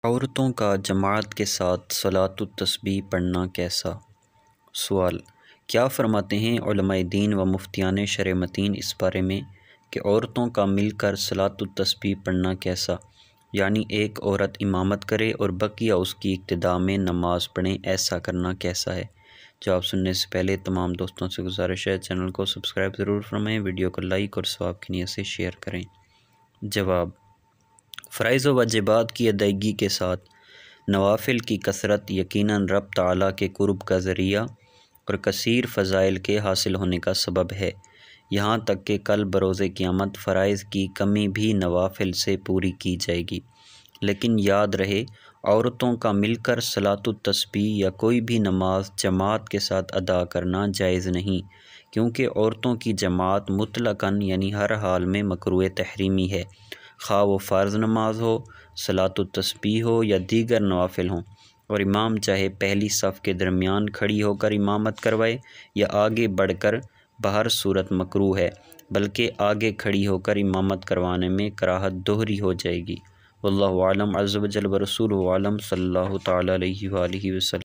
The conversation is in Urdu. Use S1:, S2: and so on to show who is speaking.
S1: عورتوں کا جماعت کے ساتھ صلاۃ التسبیح پڑھنا کیسا؟ سوال: کیا فرماتے ہیں علماء دین و مفتیان شرع متین اس بارے میں کہ عورتوں کا مل کر صلاۃ التسبیح پڑھنا کیسا؟ یعنی ایک عورت امامت کرے اور بقیہ اس کی اقتداء میں نماز پڑھیں، ایسا کرنا کیسا ہے؟ جواب سننے سے پہلے تمام دوستوں سے گزارش ہے چینل کو سبسکرائب ضرور فرمائیں، ویڈیو کو لائک اور ثواب کی نیت سے شیئر کریں۔ جواب: فرائض و واجبات کی ادائیگی کے ساتھ نوافل کی کثرت یقیناً رب تعالیٰ کے قرب کا ذریعہ اور کثیر فضائل کے حاصل ہونے کا سبب ہے، یہاں تک کہ کل بروز قیامت فرائض کی کمی بھی نوافل سے پوری کی جائے گی۔ لیکن یاد رہے، عورتوں کا مل کر صلاۃ التسبیح یا کوئی بھی نماز جماعت کے ساتھ ادا کرنا جائز نہیں، کیونکہ عورتوں کی جماعت مطلقاً یعنی ہر حال میں مکروہ تحریمی ہے، خواہ وہ فرض نماز ہو، صلاۃ التسبیح ہو یا دیگر نوافل ہوں، اور امام چاہے پہلی صف کے درمیان کھڑی ہو کر امامت کروائے یا آگے بڑھ کر، بہر صورت مکروہ ہے، بلکہ آگے کھڑی ہو کر امامت کروانے میں کراہت دوہری ہو جائے گی۔ واللہ اعلم عز و جل و رسولہ اعلم، صلی اللہ تعالیٰ علیہ وآلہ وسلم۔